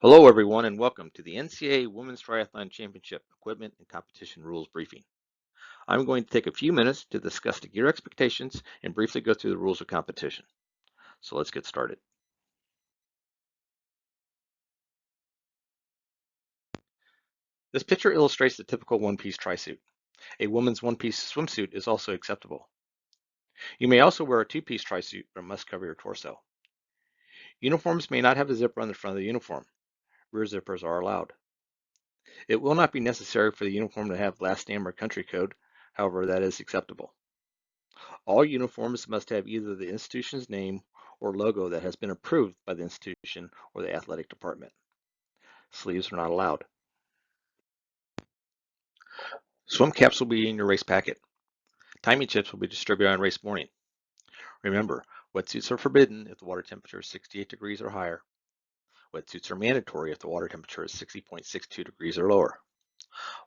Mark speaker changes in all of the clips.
Speaker 1: Hello, everyone, and welcome to the NCAA Women's Triathlon Championship Equipment and Competition Rules Briefing. I'm going to take a few minutes to discuss the gear expectations and briefly go through the rules of competition. So let's get started. This picture illustrates the typical one-piece tri-suit. A woman's one-piece swimsuit is also acceptable. You may also wear a two-piece tri-suit, but must cover your torso. Uniforms may not have a zipper on the front of the uniform. Rear zippers are allowed. It will not be necessary for the uniform to have last name or country code, however, that is acceptable. All uniforms must have either the institution's name or logo that has been approved by the institution or the athletic department. Sleeves are not allowed. Swim caps will be in your race packet. Timing chips will be distributed on race morning. Remember, wetsuits are forbidden if the water temperature is 68 degrees or higher. Wetsuits are mandatory if the water temperature is 60.62 degrees or lower.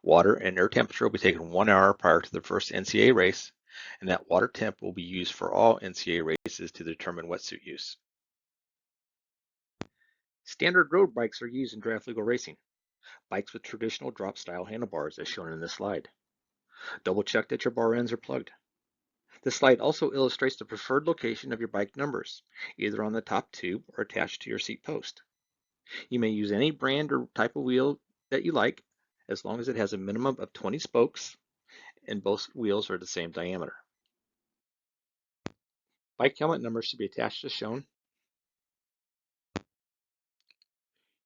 Speaker 1: Water and air temperature will be taken 1 hour prior to the first NCAA race, and that water temp will be used for all NCAA races to determine wetsuit use. Standard road bikes are used in draft legal racing. Bikes with traditional drop style handlebars as shown in this slide. Double check that your bar ends are plugged. This slide also illustrates the preferred location of your bike numbers, either on the top tube or attached to your seat post. You may use any brand or type of wheel that you like, as long as it has a minimum of 20 spokes and both wheels are the same diameter. Bike helmet numbers should be attached as shown.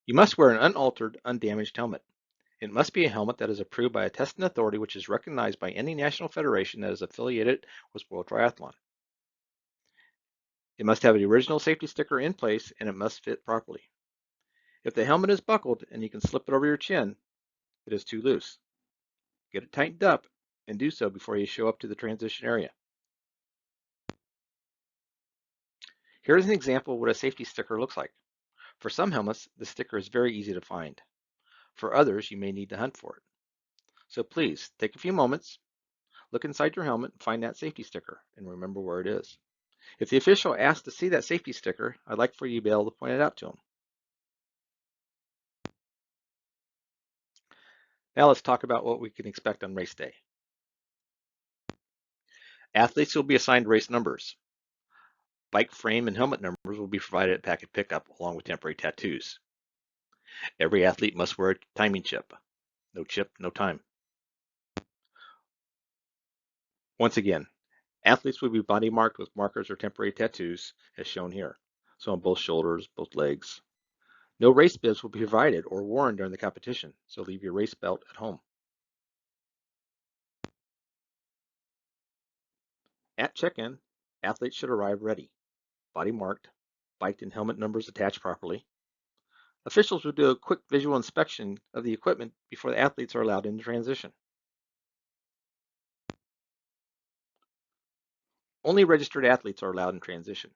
Speaker 1: You must wear an unaltered, undamaged helmet. It must be a helmet that is approved by a testing authority which is recognized by any national federation that is affiliated with World Triathlon. It must have the original safety sticker in place and it must fit properly. If the helmet is buckled and you can slip it over your chin, it is too loose. Get it tightened up and do so before you show up to the transition area. Here's an example of what a safety sticker looks like. For some helmets, the sticker is very easy to find. For others, you may need to hunt for it. So please, take a few moments, look inside your helmet and find that safety sticker and remember where it is. If the official asks to see that safety sticker, I'd like for you to be able to point it out to them. Now let's talk about what we can expect on race day. Athletes will be assigned race numbers. Bike frame and helmet numbers will be provided at packet pickup along with temporary tattoos. Every athlete must wear a timing chip. No chip, no time. Once again, athletes will be body marked with markers or temporary tattoos as shown here. So on both shoulders, both legs. No race bibs will be provided or worn during the competition, so leave your race belt at home. At check-in, athletes should arrive ready, body marked, bike and helmet numbers attached properly. Officials will do a quick visual inspection of the equipment before the athletes are allowed into transition. Only registered athletes are allowed in transition.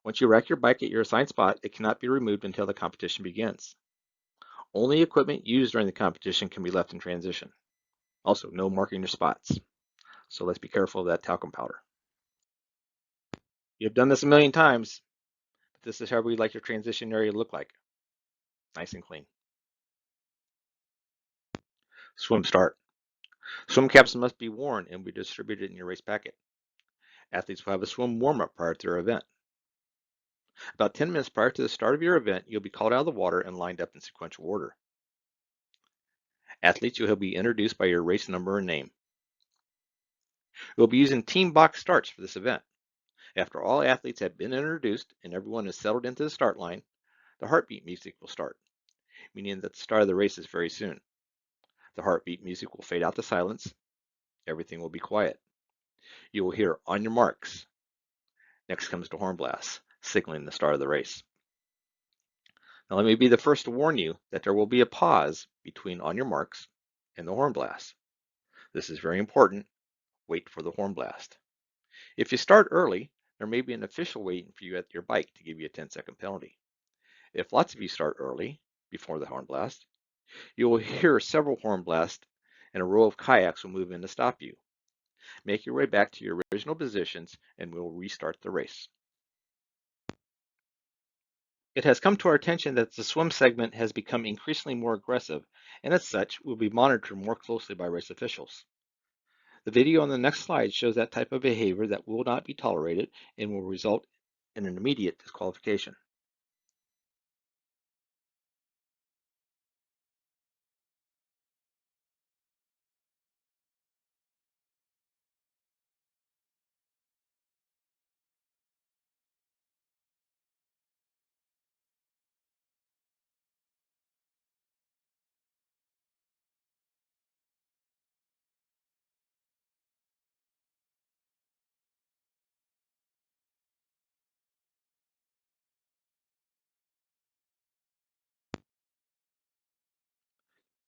Speaker 1: Once you rack your bike at your assigned spot, it cannot be removed until the competition begins. Only equipment used during the competition can be left in transition. Also, no marking your spots. So let's be careful of that talcum powder. You've done this a million times, but this is how we'd like your transition area to look like. Nice and clean. Swim start. Swim caps must be worn and be distributed in your race packet. Athletes will have a swim warm-up prior to their event. About 10 minutes prior to the start of your event, you'll be called out of the water and lined up in sequential order. Athletes will be introduced by your race number and name. We'll be using team box starts for this event. After all athletes have been introduced and everyone is settled into the start line, the heartbeat music will start, meaning that the start of the race is very soon. The heartbeat music will fade out to silence. Everything will be quiet. You will hear "on your marks." Next comes the horn blast, signaling the start of the race. Now let me be the first to warn you that there will be a pause between "on your marks" and the horn blast. This is very important. Wait for the horn blast. If you start early, there may be an official waiting for you at your bike to give you a 10-second penalty. If lots of you start early, before the horn blast, you will hear several horn blasts and a row of kayaks will move in to stop you. Make your way back to your original positions and we'll restart the race. It has come to our attention that the swim segment has become increasingly more aggressive, and as such, will be monitored more closely by race officials. The video on the next slide shows that type of behavior that will not be tolerated and will result in an immediate disqualification.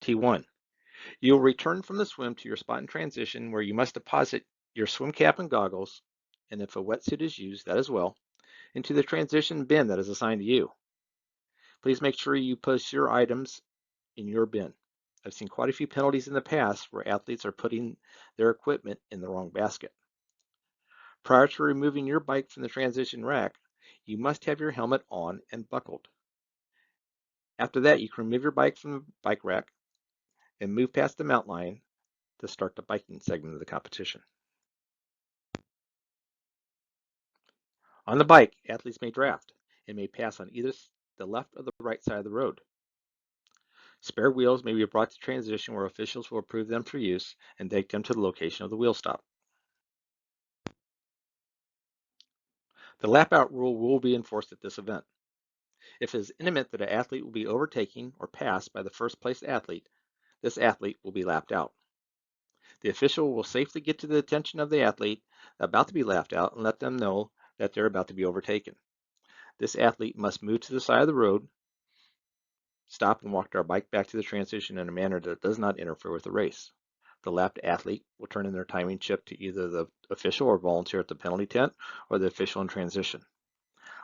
Speaker 1: T1. You'll return from the swim to your spot in transition where you must deposit your swim cap and goggles, and if a wetsuit is used, that as well, into the transition bin that is assigned to you. Please make sure you post your items in your bin. I've seen quite a few penalties in the past where athletes are putting their equipment in the wrong basket. Prior to removing your bike from the transition rack, you must have your helmet on and buckled. After that, you can remove your bike from the bike rack and move past the mount line to start the biking segment of the competition. On the bike, athletes may draft and may pass on either the left or the right side of the road. Spare wheels may be brought to transition where officials will approve them for use and take them to the location of the wheel stop. The lap out rule will be enforced at this event. If it is intimate that an athlete will be overtaken or passed by the first place athlete, this athlete will be lapped out. The official will safely get to the attention of the athlete about to be lapped out and let them know that they're about to be overtaken. This athlete must move to the side of the road, stop and walk their bike back to the transition in a manner that does not interfere with the race. The lapped athlete will turn in their timing chip to either the official or volunteer at the penalty tent or the official in transition.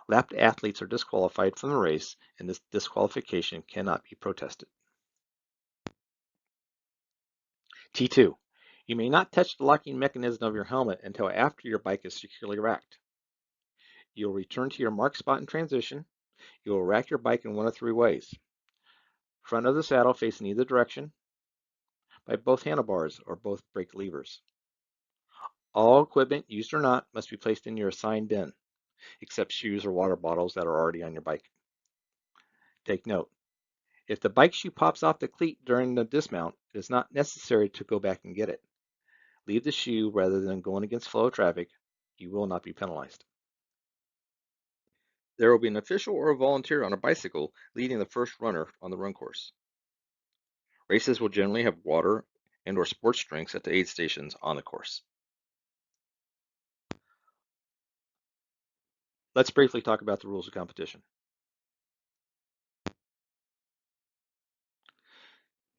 Speaker 1: Lapped athletes are disqualified from the race, and this disqualification cannot be protested. T2. You may not touch the locking mechanism of your helmet until after your bike is securely racked. You'll return to your marked spot in transition. You will rack your bike in one of three ways. Front of the saddle facing either direction, by both handlebars or both brake levers. All equipment, used or not, must be placed in your assigned bin, except shoes or water bottles that are already on your bike. Take note, if the bike shoe pops off the cleat during the dismount, it is not necessary to go back and get it. Leave the shoe rather than going against flow of traffic. You will not be penalized. There will be an official or a volunteer on a bicycle leading the first runner on the run course. Races will generally have water and or sports drinks at the aid stations on the course. Let's briefly talk about the rules of competition.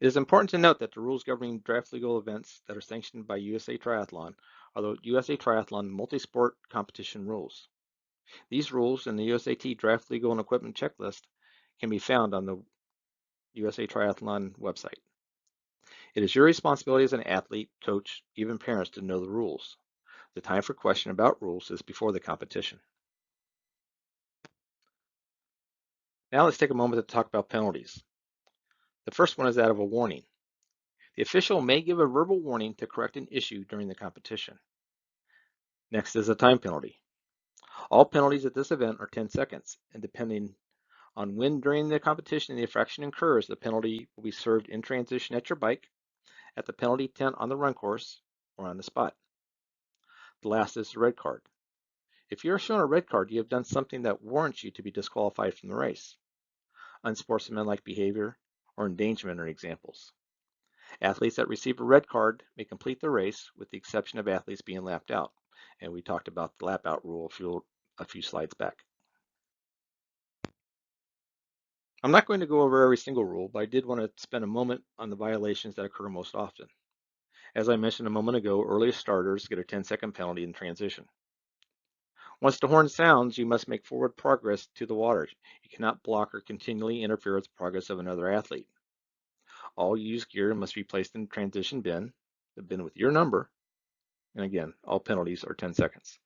Speaker 1: It is important to note that the rules governing draft legal events that are sanctioned by USA Triathlon are the USA Triathlon multi-sport competition rules. These rules and the USAT draft legal and equipment checklist can be found on the USA Triathlon website. It is your responsibility as an athlete, coach, even parents to know the rules. The time for question about rules is before the competition. Now let's take a moment to talk about penalties. The first one is that of a warning. The official may give a verbal warning to correct an issue during the competition. Next is a time penalty. All penalties at this event are 10 seconds, and depending on when during the competition the infraction occurs, the penalty will be served in transition at your bike, at the penalty tent on the run course, or on the spot. The last is the red card. If you are shown a red card, you have done something that warrants you to be disqualified from the race. Unsportsmanlike behavior or endangerment are examples. Athletes that receive a red card may complete the race, with the exception of athletes being lapped out. And we talked about the lap out rule a few slides back. I'm not going to go over every single rule, but I did want to spend a moment on the violations that occur most often. As I mentioned a moment ago, early starters get a 10-second penalty in transition. Once the horn sounds, you must make forward progress to the water. You cannot block or continually interfere with the progress of another athlete. All used gear must be placed in the transition bin, the bin with your number, and again, all penalties are 10 seconds.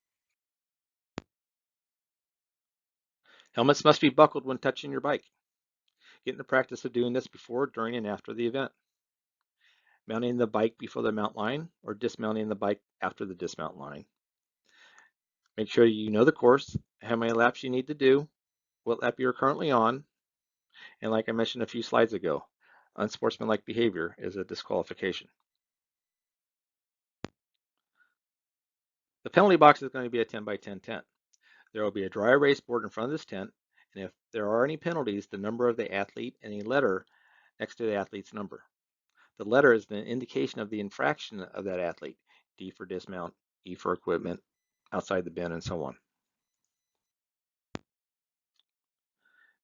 Speaker 1: Helmets must be buckled when touching your bike. Get in the practice of doing this before, during, and after the event. Mounting the bike before the mount line or dismounting the bike after the dismount line. Make sure you know the course, how many laps you need to do, what lap you're currently on, and like I mentioned a few slides ago, unsportsmanlike behavior is a disqualification. The penalty box is going to be a 10 by 10 tent. There will be a dry erase board in front of this tent, and if there are any penalties, the number of the athlete and a letter next to the athlete's number. The letter is an indication of the infraction of that athlete, D for dismount, E for equipment, outside the bin, and so on.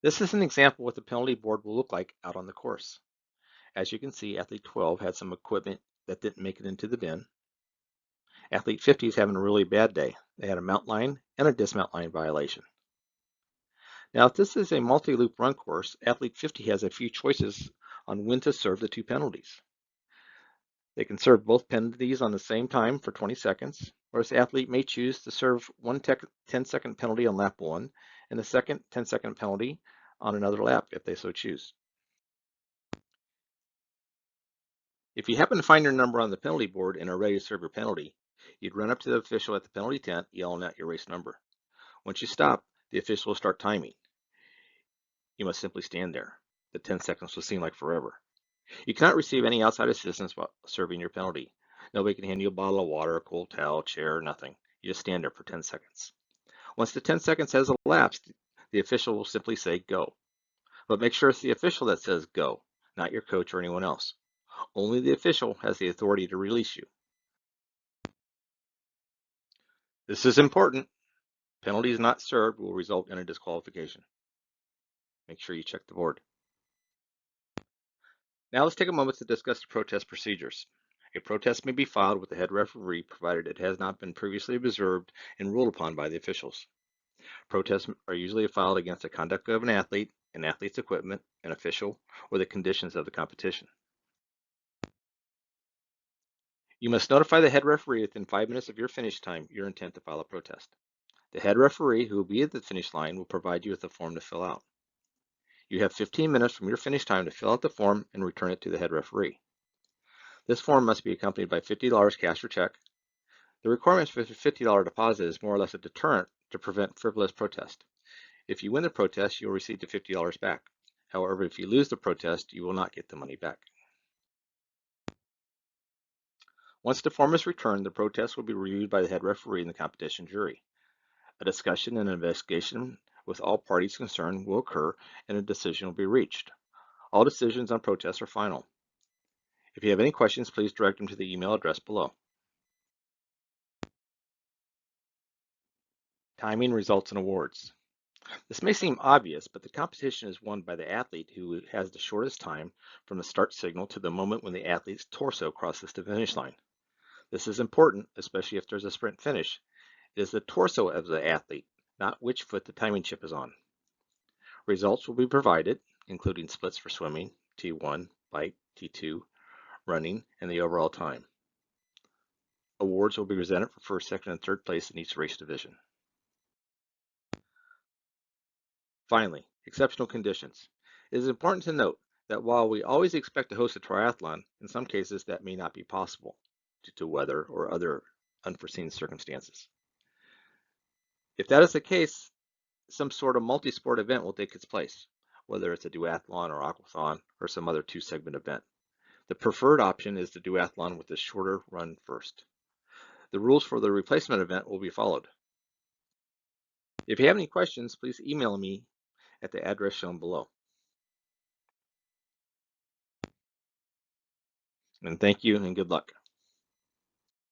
Speaker 1: This is an example of what the penalty board will look like out on the course. As you can see, athlete 12 had some equipment that didn't make it into the bin. Athlete 50 is having a really bad day. They had a mount line and a dismount line violation. Now, if this is a multi-loop run course, athlete 50 has a few choices on when to serve the two penalties. They can serve both penalties on the same time for 20 seconds, or this athlete may choose to serve one 10-second penalty on lap 1 and the second 10-second penalty on another lap if they so choose. If you happen to find your number on the penalty board and are ready to serve your penalty, you'd run up to the official at the penalty tent yelling out your race number. Once you stop, the official will start timing. You must simply stand there. The 10 seconds will seem like forever. You cannot receive any outside assistance while serving your penalty. Nobody can hand you a bottle of water, a cold towel, chair, nothing. You just stand there for 10 seconds. Once the 10 seconds has elapsed, the official will simply say go. But make sure it's the official that says go, not your coach or anyone else. Only the official has the authority to release you. This is important. Penalties not served will result in a disqualification. Make sure you check the board. Now let's take a moment to discuss the protest procedures. A protest may be filed with the head referee provided it has not been previously observed and ruled upon by the officials. Protests are usually filed against the conduct of an athlete's equipment, an official, or the conditions of the competition. You must notify the head referee within 5 minutes of your finish time your intent to file a protest. The head referee, who will be at the finish line, will provide you with a form to fill out. You have 15 minutes from your finish time to fill out the form and return it to the head referee. This form must be accompanied by $50 cash or check. The requirement for a $50 deposit is more or less a deterrent to prevent frivolous protest. If you win the protest, you'll receive the $50 back. However, if you lose the protest, you will not get the money back. Once the form is returned, the protest will be reviewed by the head referee and the competition jury. A discussion and investigation with all parties concerned will occur and a decision will be reached. All decisions on protests are final. If you have any questions, please direct them to the email address below. Timing, results, and awards. This may seem obvious, but the competition is won by the athlete who has the shortest time from the start signal to the moment when the athlete's torso crosses the finish line. This is important, especially if there's a sprint finish. It is the torso of the athlete, not which foot the timing chip is on. Results will be provided, including splits for swimming, T1, bike, T2, running, and the overall time. Awards will be presented for first, second, and third place in each race division. Finally, exceptional conditions. It is important to note that while we always expect to host a triathlon, in some cases that may not be possible due to weather or other unforeseen circumstances. If that is the case, some sort of multi-sport event will take its place, whether it's a duathlon or aquathon or some other two-segment event. The preferred option is the duathlon with the shorter run first. The rules for the replacement event will be followed. If you have any questions, please email me at the address shown below. And thank you and good luck.